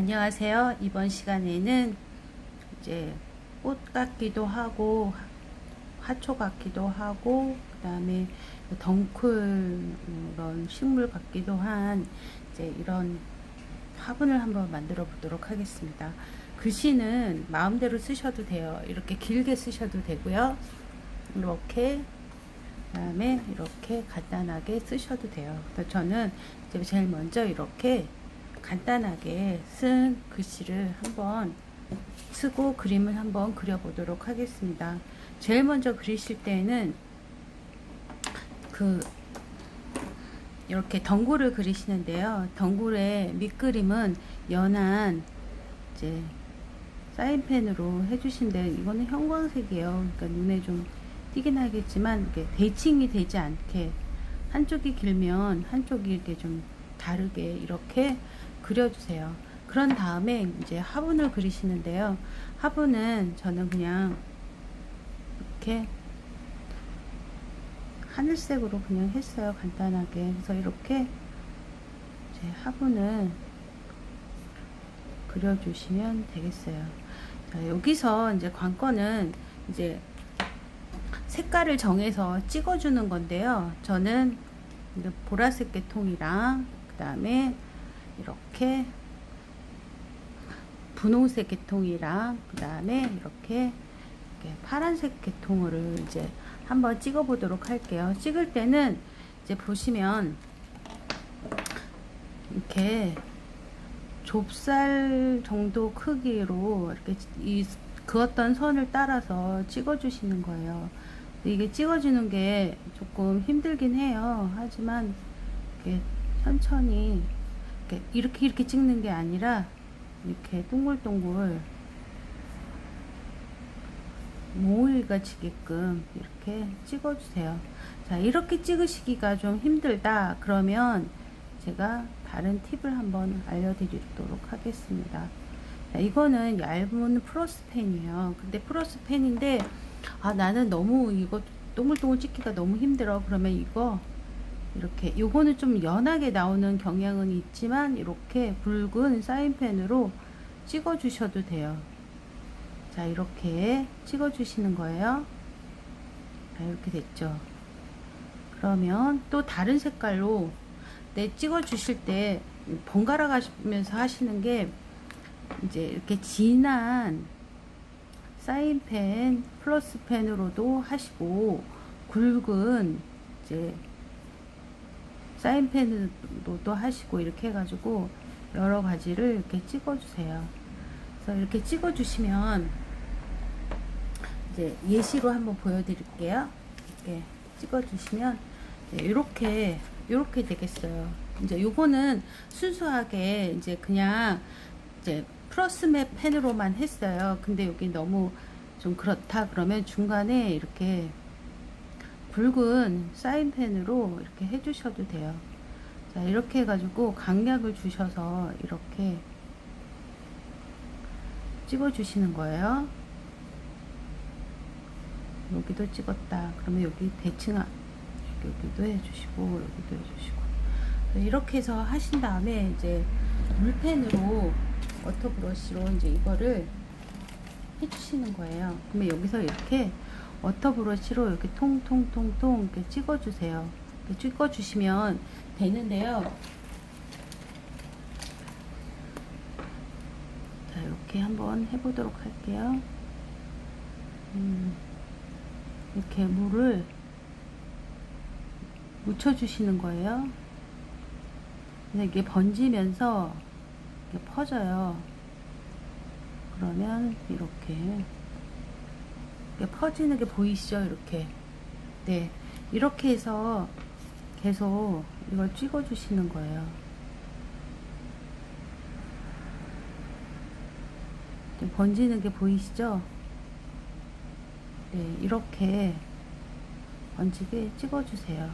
안녕하세요. 이번 시간에는 이제 꽃 같기도 하고 화초 같기도 하고 그다음에 덩쿨 이런 식물 같기도 한 이제 이런 화분을 한번 만들어 보도록 하겠습니다. 글씨는 마음대로 쓰셔도 돼요. 이렇게 길게 쓰셔도 되고요. 이렇게 그다음에 이렇게 간단하게 쓰셔도 돼요. 그래서 저는 이제 제일 먼저 이렇게 간단하게 쓴 글씨를 한번 쓰고 그림을 한번 그려보도록 하겠습니다. 제일 먼저 그리실 때는 이렇게 덩굴을 그리시는데요. 덩굴의 밑그림은 연한 이제 사인펜으로 해주신데 이거는 형광색이에요. 그러니까 눈에 좀 띄긴 하겠지만 이게 대칭이 되지 않게 한쪽이 길면 한쪽이 이렇게 좀 다르게 이렇게 그려주세요. 그런 다음에 이제 화분을 그리시는데요. 화분은 저는 그냥 이렇게 하늘색으로 그냥 했어요. 간단하게. 그래서 이렇게 이제 화분을 그려주시면 되겠어요. 자, 여기서 이제 관건은 이제 색깔을 정해서 찍어주는 건데요. 저는 보라색 계통이랑 그 다음에 이렇게 분홍색 계통이랑 그 다음에 이렇게 파란색 계통을 이제 한번 찍어 보도록 할게요. 찍을 때는 이제 보시면 이렇게 좁쌀 정도 크기로 이렇게 이 그었던 선을 따라서 찍어 주시는 거예요. 이게 찍어주는 게 조금 힘들긴 해요. 하지만 이렇게 천천히 이렇게 찍는 게 아니라 이렇게 동글동글 몽울이가 지게끔 이렇게 찍어주세요. 자, 이렇게 찍으시기가 좀 힘들다 그러면 제가 다른 팁을 한번 알려드리도록 하겠습니다. 자, 이거는 얇은 플러스펜이에요. 근데 플러스펜인데 나는 너무 이거 동글동글 찍기가 너무 힘들어. 그러면 이거 이렇게 요거는 좀 연하게 나오는 경향은 있지만 이렇게 붉은 사인펜으로 찍어 주셔도 돼요. 자, 이렇게 찍어 주시는 거예요. 자, 이렇게 됐죠. 그러면 또 다른 색깔로 찍어 주실 때 번갈아 가면서 하시는 게 이제 이렇게 진한 사인펜 플러스 펜으로도 하시고 굵은 이제 사인펜으로도 하시고 이렇게 해가지고 여러 가지를 이렇게 찍어주세요. 그래서 이렇게 찍어주시면 이제 예시로 한번 보여드릴게요. 이렇게 찍어주시면 이렇게 되겠어요. 이제 요거는 순수하게 이제 그냥 이제 플러스맵 펜으로만 했어요. 근데 여기 너무 좀 그렇다 그러면 중간에 이렇게 굵은 사인펜으로 이렇게 해주셔도 돼요. 자, 이렇게 해가지고 강약을 주셔서 이렇게 찍어주시는 거예요. 여기도 찍었다. 그러면 여기 대칭 여기도 해주시고 여기도 해주시고 이렇게 해서 하신 다음에 이제 물펜으로 워터 브러쉬로 이제 이거를 해주시는 거예요. 그러면 여기서 이렇게 워터 브러쉬로 이렇게 통통통통 이렇게 찍어주세요. 이렇게 찍어주시면 되는데요. 자, 이렇게 한번 해보도록 할게요. 이렇게 물을 묻혀주시는 거예요. 근데 이게 번지면서 이렇게 퍼져요. 그러면 이렇게 퍼지는 게 보이시죠? 이렇게. 네. 이렇게 해서 계속 이걸 찍어 주시는 거예요. 번지는 게 보이시죠? 네. 이렇게 번지게 찍어 주세요.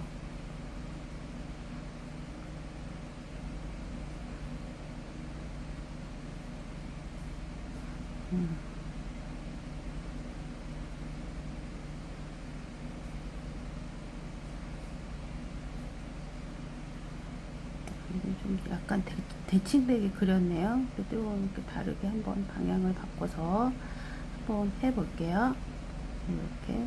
좀 약간 대칭되게 그렸네요. 그래도 이렇게 다르게 한번 방향을 바꿔서 한번 해볼게요. 이렇게.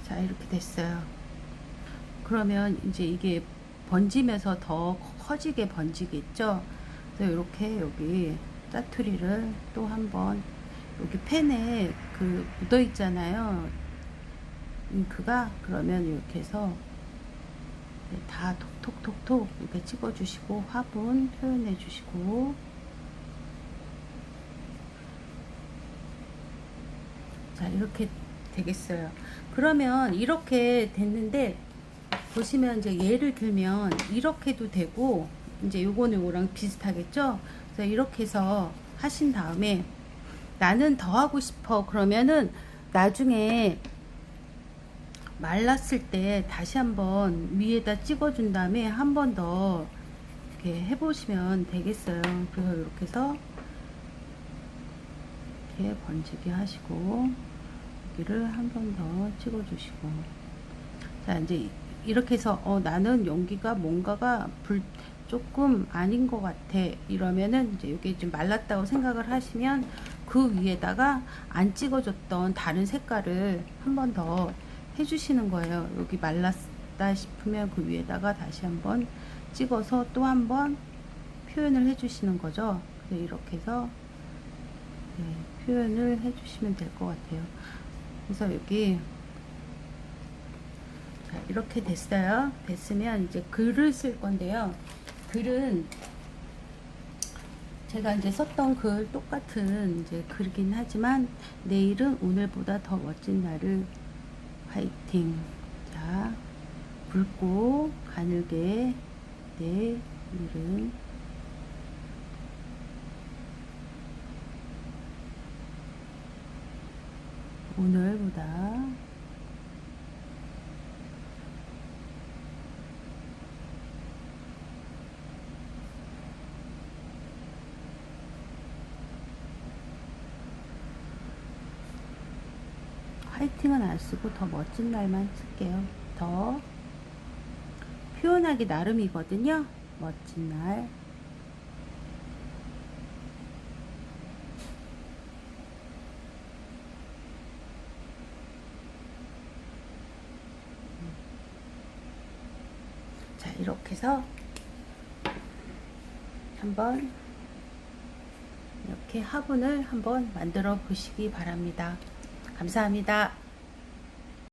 자, 이렇게 됐어요. 그러면 이제 이게 번지면서 더 커지게 번지겠죠. 그래서 이렇게 여기 짜투리를 또 한번, 여기 펜에 그 묻어 있잖아요, 잉크가. 그러면 이렇게 해서 다 톡톡톡톡 이렇게 찍어 주시고 화분 표현해 주시고, 자, 이렇게 되겠어요. 그러면 이렇게 됐는데, 보시면 이제 예를 들면 이렇게도 되고, 이제 요거는 요거랑 비슷하겠죠. 그래서 이렇게 해서 하신 다음에 나는 더 하고 싶어 그러면은 나중에 말랐을 때 다시 한번 위에다 찍어 준 다음에 한 번 더 이렇게 해보시면 되겠어요. 그래서 이렇게 해서 이렇게 번지게 하시고, 여기를 한 번 더 찍어 주시고, 자, 이제 이렇게 해서 나는 연기가 뭔가가 조금 아닌 것 같아 이러면은 이제 이게 좀 말랐다고 생각을 하시면 그 위에다가 안 찍어줬던 다른 색깔을 한 번 더 해주시는 거예요. 여기 말랐다 싶으면 그 위에다가 다시 한번 찍어서 또 한 번 표현을 해주시는 거죠. 그래서 이렇게 해서 표현을 해주시면 될 것 같아요. 그래서 여기 이렇게 됐어요. 됐으면 이제 글을 쓸 건데요. 글은 제가 이제 썼던 글 똑같은 이제 글이긴 하지만, 내일은 오늘보다 더 멋진 날을 화이팅. 자, 붉고 가늘게 내일은 오늘보다 화이팅은 안 쓰고 더 멋진 날만 쓸게요. 더 표현하기 나름이거든요. 멋진 날. 자, 이렇게 해서 한번 이렇게 화분을 한번 만들어 보시기 바랍니다. 감사합니다.